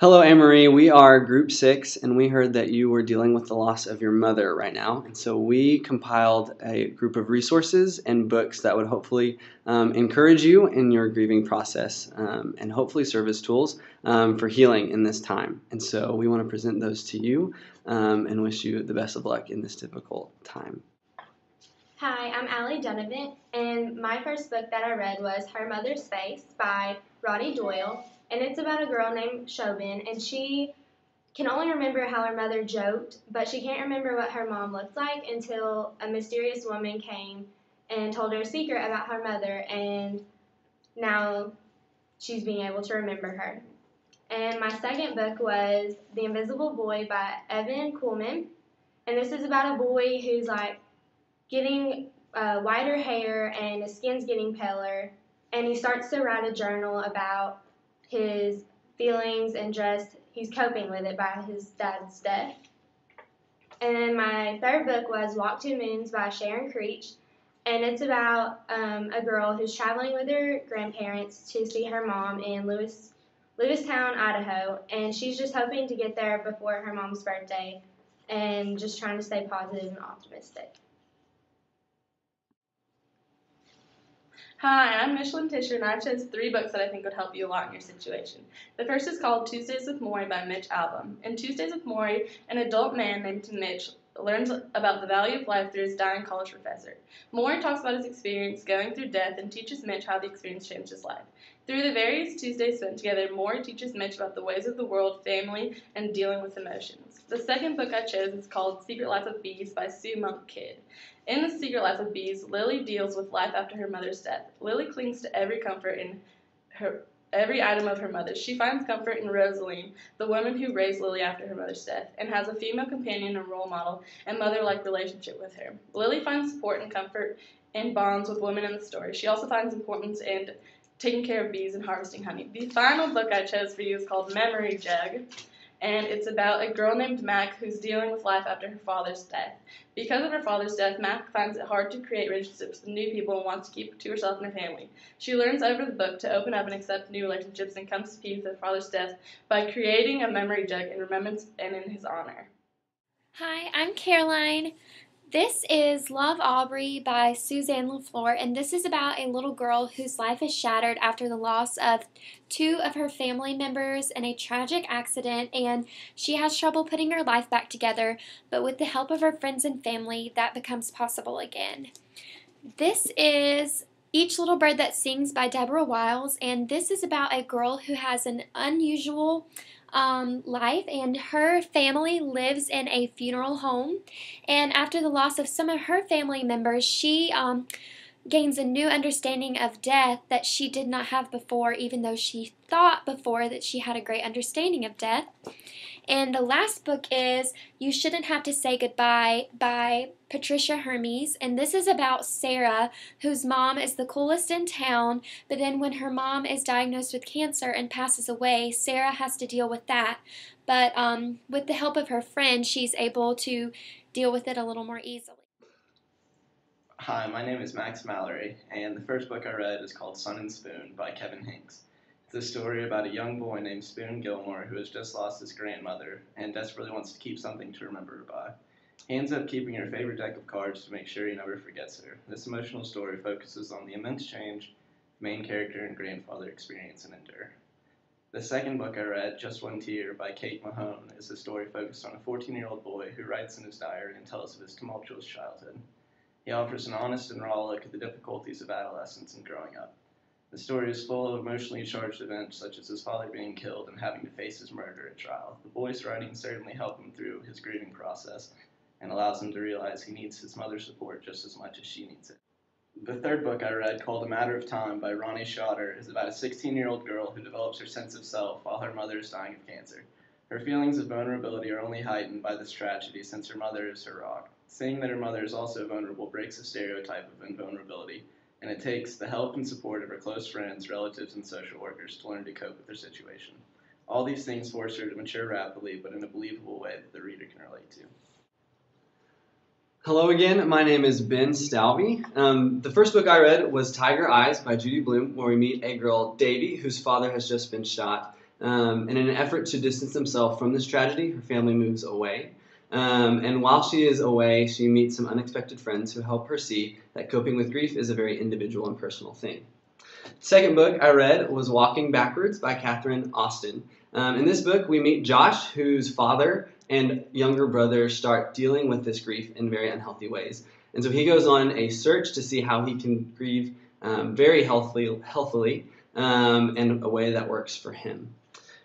Hello, Anne-Marie. We are Group 6, and we heard that you were dealing with the loss of your mother right now. And so we compiled a group of resources and books that would hopefully encourage you in your grieving process and hopefully serve as tools for healing in this time. And so we want to present those to you and wish you the best of luck in this difficult time. Hi, I'm Allie Donovan, and my first book that I read was Her Mother's Face by Roddy Doyle, and it's about a girl named Chauvin, and she can only remember how her mother joked, but she can't remember what her mom looked like until a mysterious woman came and told her a secret about her mother, and now she's being able to remember her. And my second book was The Invisible Boy by Evan Kuhlman, and this is about a boy who's getting whiter hair and his skin's getting paler, and he starts to write a journal about his feelings and just he's coping with it by his dad's death. And then my third book was Walk Two Moons by Sharon Creech, and it's about a girl who's traveling with her grandparents to see her mom in Lewistown, Idaho, and she's just hoping to get there before her mom's birthday and just trying to stay positive and optimistic. Hi, I'm Michelin Tischer, and I chose 3 books that I think would help you a lot in your situation. The first is called Tuesdays with Maury by Mitch Albom. In Tuesdays with Maury, an adult man named Mitch learns about the value of life through his dying college professor. Maury talks about his experience going through death and teaches Mitch how the experience changed his life. Through the various Tuesdays spent together, Maury teaches Mitch about the ways of the world, family, and dealing with emotions. The second book I chose is called Secret Life of Bees by Sue Monk Kidd. In The Secret Life of Bees, Lily deals with life after her mother's death. Lily clings to every comfort in every item of her mother's. She finds comfort in Rosaline, the woman who raised Lily after her mother's death, and has a female companion and role model and mother-like relationship with her. Lily finds support and comfort in bonds with women in the story. She also finds importance in taking care of bees and harvesting honey. The final book I chose for you is called Memory Jug, and it's about a girl named Mac who's dealing with life after her father's death. Because of her father's death, Mac finds it hard to create relationships with new people and wants to keep to herself and her family. She learns over the book to open up and accept new relationships and comes to peace with her father's death by creating a memory jug in remembrance and in his honor. Hi, I'm Caroline. This is Love Aubrey by Suzanne LaFleur, and this is about a little girl whose life is shattered after the loss of 2 of her family members in a tragic accident, and she has trouble putting her life back together, but with the help of her friends and family, that becomes possible again. This is Each Little Bird That Sings by Deborah Wiles, and this is about a girl who has an unusual life, and her family lives in a funeral home, and after the loss of some of her family members, she gains a new understanding of death that she did not have before, even though she thought before that she had a great understanding of death. And the last book is You Shouldn't Have to Say Goodbye by Patricia Hermes, and this is about Sarah, whose mom is the coolest in town, but then when her mom is diagnosed with cancer and passes away, Sarah has to deal with that. But with the help of her friend, she's able to deal with it a little more easily. Hi, my name is Max Mallory, and the first book I read is called Sun and Spoon by Kevin Hinks. It's a story about a young boy named Spoon Gilmore who has just lost his grandmother and desperately wants to keep something to remember her by. He ends up keeping her favorite deck of cards to make sure he never forgets her. This emotional story focuses on the immense change main character and grandfather experience and endure. The second book I read, Just One Tear by Kate Mahone, is a story focused on a 14-year-old boy who writes in his diary and tells of his tumultuous childhood. He offers an honest and raw look at the difficulties of adolescence and growing up. The story is full of emotionally charged events such as his father being killed and having to face his murder at trial. The boy's writing certainly helped him through his grieving process and allows him to realize he needs his mother's support just as much as she needs it. The third book I read, called A Matter of Time by Ronnie Schotter, is about a 16-year-old girl who develops her sense of self while her mother is dying of cancer. Her feelings of vulnerability are only heightened by this tragedy since her mother is her rock. Seeing that her mother is also vulnerable breaks the stereotype of invulnerability, and it takes the help and support of her close friends, relatives, and social workers to learn to cope with her situation. All these things force her to mature rapidly, but in a believable way that the reader can relate to. Hello again, my name is Ben Stalvey. The first book I read was Tiger Eyes by Judy Blume, where we meet a girl, Davy, whose father has just been shot. In an effort to distance themselves from this tragedy, her family moves away. And while she is away, she meets some unexpected friends who help her see that coping with grief is a very individual and personal thing. Second book I read was Walking Backwards by Catherine Austin. In this book, we meet Josh, whose father and younger brother start dealing with this grief in very unhealthy ways. And so he goes on a search to see how he can grieve very healthily in a way that works for him.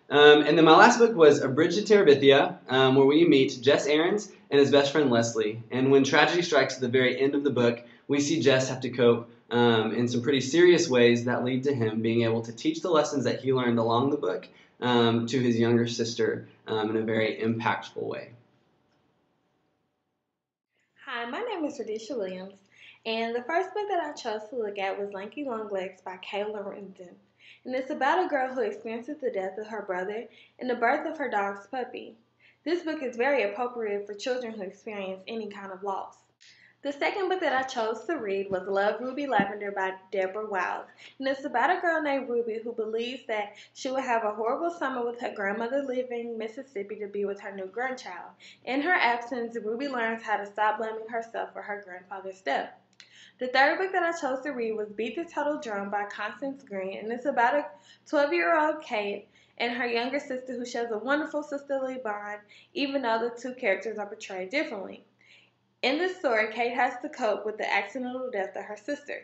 And then my last book was A Bridge to Terabithia, where we meet Jess Aarons and his best friend Leslie. And when tragedy strikes at the very end of the book, we see Jess have to cope in some pretty serious ways that lead to him being able to teach the lessons that he learned along the book to his younger sister in a very impactful way. Hi, my name is Radisha Williams, and the first book that I chose to look at was Lanky Longlegs by Kayla Renton. And it's about a girl who experiences the death of her brother and the birth of her dog's puppy. This book is very appropriate for children who experience any kind of loss. The second book that I chose to read was Love, Ruby Lavender by Deborah Wild. And it's about a girl named Ruby who believes that she will have a horrible summer with her grandmother leaving Mississippi to be with her new grandchild. In her absence, Ruby learns how to stop blaming herself for her grandfather's death. The third book that I chose to read was Beat the Total Drum by Constance Green, and it's about a 12-year-old Kate and her younger sister who shares a wonderful sisterly bond, even though the two characters are portrayed differently. In this story, Kate has to cope with the accidental death of her sister.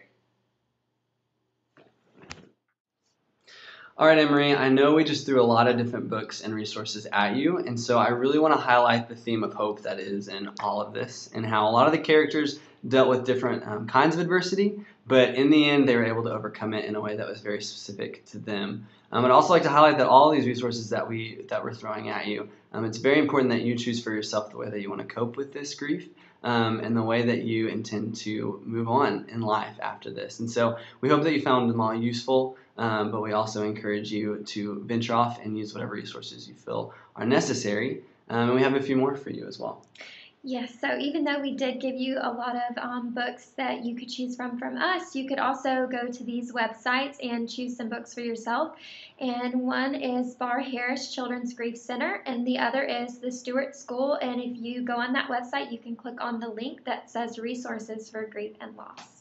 All right, Emery, I know we just threw a lot of different books and resources at you, and so I really want to highlight the theme of hope that is in all of this and how a lot of the characters dealt with different kinds of adversity, but in the end, they were able to overcome it in a way that was very specific to them. I'd also like to highlight that all of these resources that we're throwing at you, it's very important that you choose for yourself the way that you want to cope with this grief. And the way that you intend to move on in life after this. And so we hope that you found them all useful, but we also encourage you to venture off and use whatever resources you feel are necessary. And we have a few more for you as well. Yes, so even though we did give you a lot of books that you could choose from us, you could also go to these websites and choose some books for yourself. And one is Bar Harris Children's Grief Center, and the other is the Stewart School. And if you go on that website, you can click on the link that says Resources for Grief and Loss.